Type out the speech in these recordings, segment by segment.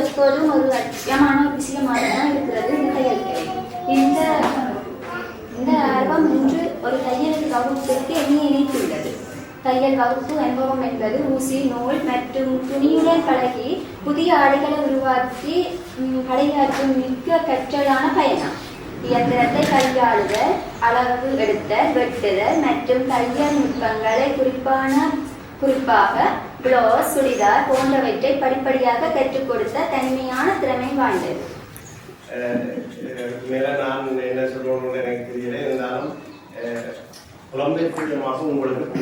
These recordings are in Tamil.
எப்போதும் ஒரு முக்கியமான ஒரு விஷயமாக தான் இருக்கிறது இந்த தையல் வேலை. இந்த இந்த ஆல்பம் இன்று ஒரு தையல் வகுப்பிற்கு என்னை இணைத்துள்ளது. தையல் வகுப்பு அனுபவம் என்பது ஊசி, நூல் மற்றும் துணியுடன் பழகி புதிய ஆடைகளை உருவாக்கி படையாற்றும் மிக்க கற்றலான பயணம். இயந்திரத்தை கையாளுதல், அளவு எடுத்தல், வெட்டுதல் மற்றும் தையல் நுட்பங்களை குறிப்பாக பிளவுஸ், சுடிதார் போன்றவற்றை படிப்படியாக கற்றுக் கொடுத்த தனிமையான திறமை வாய்ந்தது. நான் என்ன சொல்லணும்னு எனக்கு தெரியல. இருந்தாலும் புலம்பெயர்ச்சியமாக உங்களுக்கு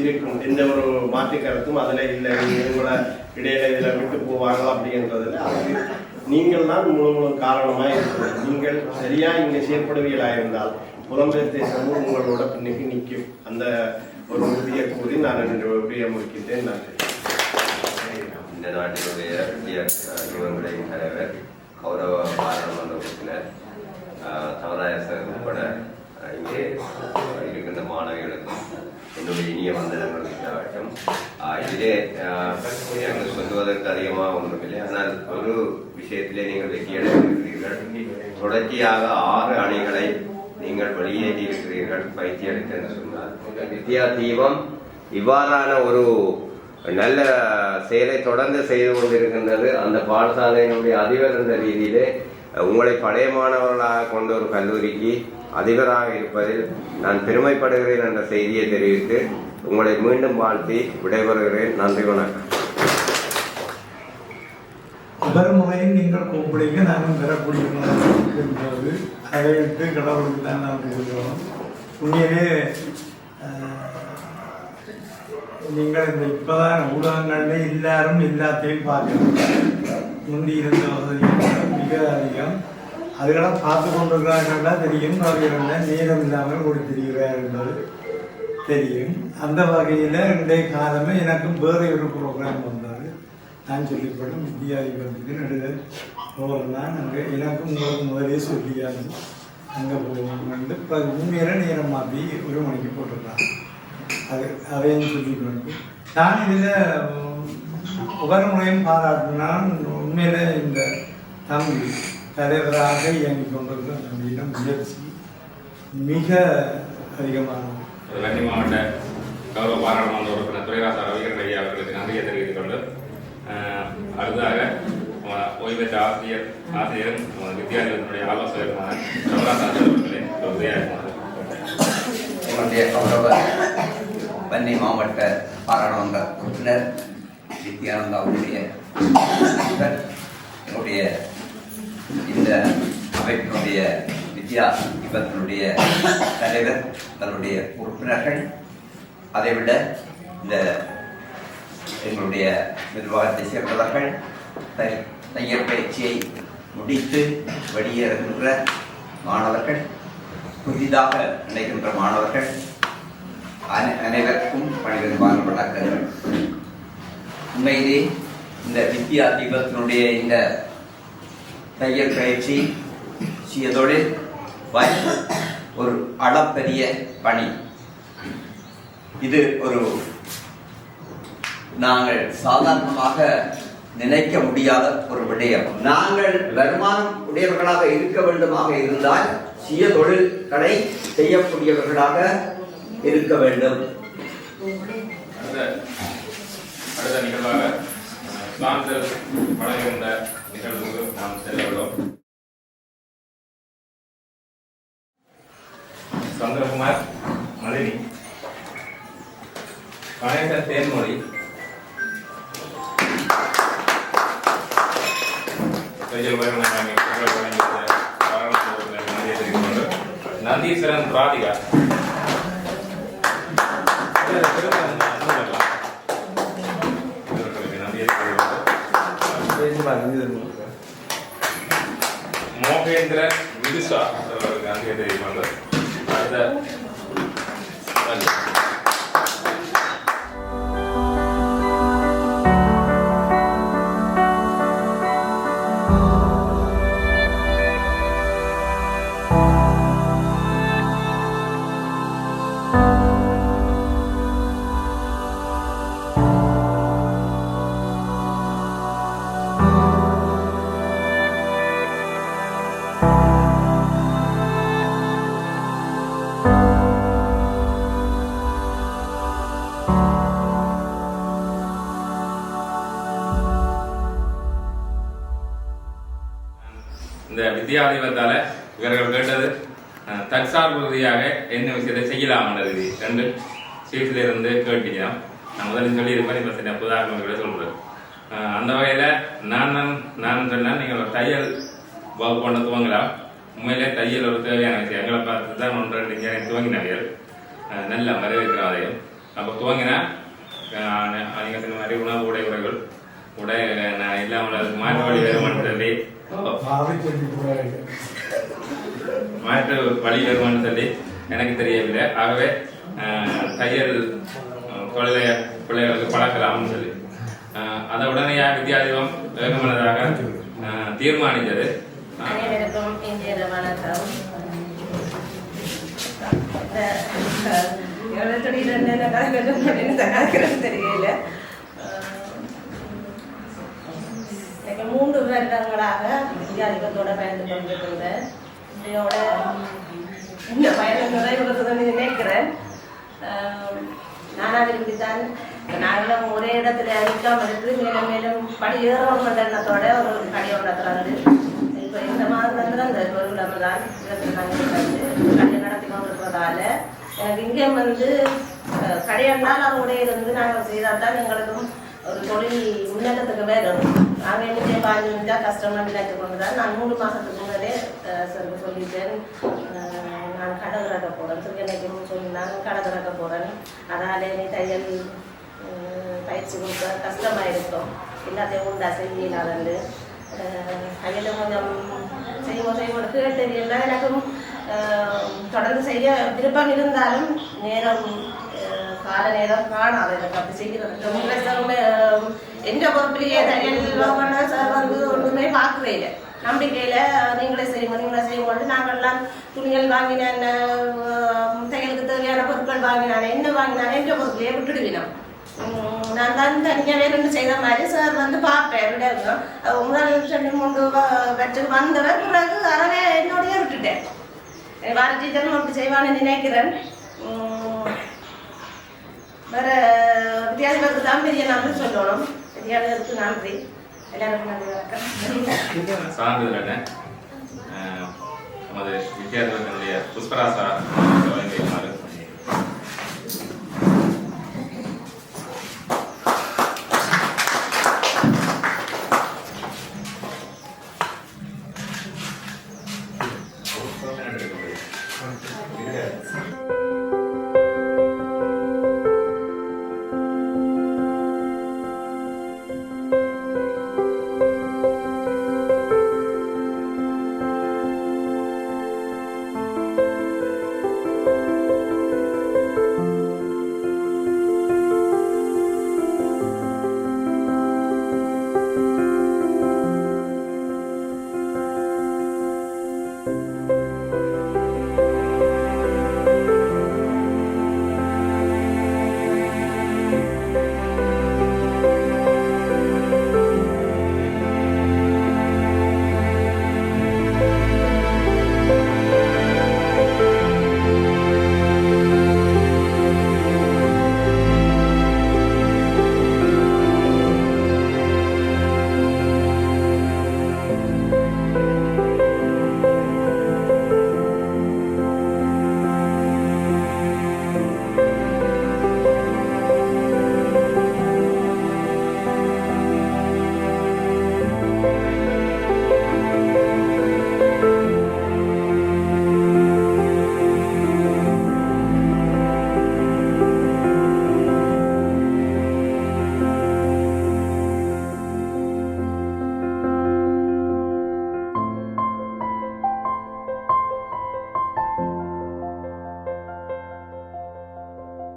இருக்கும் எந்த ஒரு மாற்று கருத்தும் அதில் இல்லை. உங்களை இடையில இதில் விட்டு போவாங்க அப்படின்றதுல அதுக்கு நீங்கள் தான் முழு காரணமாக இருக்கிறது. நீங்கள் சரியாக இங்கே செயற்படுவீர்களாக இருந்தால் புலம்பெயர் தேசமும் உங்களோட பின்னுக்கு நிற்கும். அந்த ஒரு உறுதியை கூறி நான் ரெண்டு உறுதியை முடிக்கின்றேன். நன்றி. இந்த நாட்டினுடைய யுவங்களின் தலைவர், கௌரவ பாராளுமன்ற உறுப்பினர் சமுதாயசர் உட்பட இங்கே இருக்கின்ற மாணவிகளுக்கும் என்னுடைய இனிய வந்தனங்கள் உண்டாகட்டும். இதிலே எனக்கு சொல்லுவதற்கு அதிகமாக ஒன்றுமில்லை. ஆனால் ஒரு விஷயத்திலே நீங்கள் வெற்றியடைந்திருக்கிறீர்கள். தொடர்ச்சியாக 6 அணிகளை நீங்கள் வெளியேற்றி இருக்கிறீர்கள் பயிற்சி அளித்து என்று சொன்னார். வித்யா தீபம் இவ்வாறான ஒரு நல்ல செயலை தொடர்ந்து செய்து கொண்டிருக்கின்றது. அந்த பாடசாலையினுடைய அதிபர் என்ற ரீதியிலே உங்களை பழைய மாணவர்களாக கொண்ட ஒரு கல்லூரிக்கு அதிபராக இருப்பதில் நான் பெருமைப்படுகிறேன் என்ற செய்தியை தெரிவித்து உங்களை மீண்டும் வாழ்த்தி விடைபெறுகிறேன். நன்றி, வணக்கம். ஒவ்வொரு முறையும் நீங்கள் கூப்பிடுங்க, நானும் பெறக்கூடிய என்பது அதை எடுத்து கடவுளுக்கு தான் நான் சொல்கிறோம். உண்மையிலே நீங்கள் இந்த இப்போதான் ஊடகங்கள்ல எல்லாரும் எல்லாத்தையும் பார்க்கணும். முந்தி இருந்த வசதிகள் மிக அதிகம். அதுக்கெல்லாம் பார்த்து கொண்டிருக்கிறார்களா தெரியும். அவர்கள் நேரம் இல்லாமல் கூட தெரிகிறார் என்பது தெரியும். அந்த வகையில் இன்றைய காலமே எனக்கும் வேறு ஒரு ப்ரோக்ராம் வந்தது. நான் சொல்லிப்படும் வித்யாதிபதிக்கு நடுவில் போகிறேன். அங்கே எனக்கும் உங்களுக்கு முதலே சொல்லியாது அங்கே போகணும்னு இப்போ உண்மையில நேரம் மாற்றி 1 மணிக்கு போட்டிருக்காங்க. அதையும் சொல்லிக்கொண்டு நான் இதில் ஒவ்வொரு முறையும் பாராட்டினால் உண்மையில இந்த தம்பி தலைவராக இயங்கிக் கொண்டிருக்கிற தம்பியிடம் முயற்சி மிக அதிகமானது. வன்னி மாவட்ட கௌரவ பாராளுமன்ற உறுப்பினர் துரைராசா ரவிகரன் ஐயா அவர்களுக்கு நன்றியை தெரிவித்துக் கொண்டு அடுத்ததாக ஓய்வெற்ற ஆசிரியரும் வித்யாலயத்தினுடைய ஆலோசகருமான ரவராசா அவர்களின் உரையாற்றுமாறு என்னுடைய கௌரவ வன்னி மாவட்ட பாராளுமன்ற உறுப்பினர் நித்யானந்தா அவருடைய என்னுடைய இந்த அமைப்பினுடைய வித்யா இவத்தினுடைய தலைவர், தன்னுடைய உறுப்பினர்கள், அதைவிட இந்த எங்களுடைய நிர்வாகத்தை சேர்ந்தவர்கள், தையல் பயிற்சியை முடித்து வெளியேறுகின்ற மாணவர்கள், புதிதாக நினைக்கின்ற மாணவர்கள் அனைவருக்கும் பணிபெருமான வணக்கங்கள். உண்மையிலே இந்த வித்யா தீபத்தினுடைய இந்த தையல் பயிற்சி சுயதொழில் வாய்ப்பு ஒரு அளப்பரிய பணி. இது ஒரு நாங்கள் சாதாரணமாக நினைக்க முடியாத ஒரு விடயம். நாங்கள் வருமானம் உடையவர்களாக இருக்க வேண்டுமாக இருந்தால் சுய தொழில்களை செய்யக்கூடியவர்களாக இருக்க வேண்டும். அடுத்த நிகழ்வாக சான்றிதழ் வழங்குகின்ற நிகழ்வுக்கு நாம் செல்ல உள்ளோம். சந்திரகுமார் மலினி, கணேசன் தேன்மொழி, நந்தீஸ்வரன் ராதிகா, மோகேந்திர விதுஷா அவர்களுக்கு நன்றியை தெரிவிப்பாங்க. அடுத்த இந்த வித்தியாதிபத்தால் இவர்கள் கேட்டது தற்சார்பு ரீதியாக என்ன விஷயத்தை செய்யலாம்ன்றது ரெண்டு சீட்டில் இருந்து கேட்டீங்க. நான் முதலில் சொல்லியிருப்பேன், இப்போ சில உதாரணங்களை சொல்கிறேன். அந்த வகையில் நான் சொன்னேன், நீங்கள் ஒரு தையல் வகுப்பு கொண்டு துவங்கலாம். உண்மையிலே தையல் ஒரு தேவையான விஷயம். எங்களை பார்த்து தான் 1-2 இங்கே துவங்கினவர்கள் நல்ல வரவேற்கிறாதையும். அப்போ துவங்கினா நீங்கள் சொன்ன மாதிரி உணவு உடைகள் உடை நான் இல்லாமல் அதுக்கு மாற்று வழி வருமானு சொல்லி மாற்று வழி வருமானு சொல்லி எனக்கு தெரியவில்லை. ஆகவே தையல் தொழிலை பிள்ளைகளுக்கு பழக்கலாம்னு சொல்லி அதை உடனே வித்தியாசம் வேகமானதாக தீர்மானித்தது. அனைவருக்கும் இந்திய வணக்கம். தெரியல. எனக்கு 3 வருடங்களாக வித்தியாசத்தோட பயந்து கொண்டிருக்கிறேன். இதோட இந்த பயணம் நிறைவுறுத்துன்னு நினைக்கிறேன். நானாக விரும்பித்தான் நாங்களும் ஒரே இடத்துல அடிக்காமல் இருக்கு மேலும் மேலும் படி ஏறோம் எண்ணத்தோட ஒரு கடை ஒன்றத்துறாரு. இப்போ இந்த மாதத்துல தான் இந்த பொருள் தான் இடத்துல நாங்கள் கடை நடத்தி கொண்டிருப்பதால எனக்கு இங்கே வந்து கடையாண்டால் அதோடைய இருந்து நாங்கள் செய்தால் தான் எங்களுக்கும் ஒரு தொழில் முன்னேற்றத்துக்கு வேணும். நாங்கள் என்ன பாஞ்சு கஷ்டமாக நினைச்சு கொண்டு தான் நான் 3 மாதத்துக்கு முன்னாலே சொல்லிட்டேன், நான் கடை திறக்க போகிறேன். திருக்கணைக்கும் சொல்லி நான் கடை திறக்க போகிறேன். அதனாலே நீ தையல் பயிற்சி கொடுக்க கஷ்டமாக இருக்கும், எல்லாத்தையும் உண்டா செய்யலாது. தையலும் கொஞ்சம் செய்வோம் கேட்டறியல எனக்கும் தொடர்ந்து செய்ய விருப்பம் இருந்தாலும் நேரம் கால நேரம் காணாது எனக்கு அப்படி செய்கிறது. எந்த பொறுப்பிலேயே தையல் சார் வந்து ஒன்றுமே பார்க்கவே இல்லை. நம்பிக்கையில் நீங்களே செய்யும்போது நாங்கள்லாம் துணிகள் வாங்கினேன், தையலுக்கு தேவையான பொருட்கள் வாங்கினானே, என்ன வாங்கினானே என்ற பொருட்களையே விட்டுடுவினோம். நான் தான் தனியாகவே 2 செய்த மாதிரி சார் வந்து பார்ப்பேன். முதல் 2-3 வச்சுக்கு வந்தவர் பிறகு அறவே என்னோடய விட்டுட்டேன். வார டீச்சரும் அப்படி செய்வான்னு நினைக்கிறேன். வேற வித்தியாசத்துக்கு தான் பெரிய நன்றி சொல்லணும். வித்தியாசத்துக்கு நன்றி. எல்லாருக்கும் நன்றி. வணக்கம். சான்றிதழ் நமது வித்தியாசத்தினுடைய புஷ்பராசா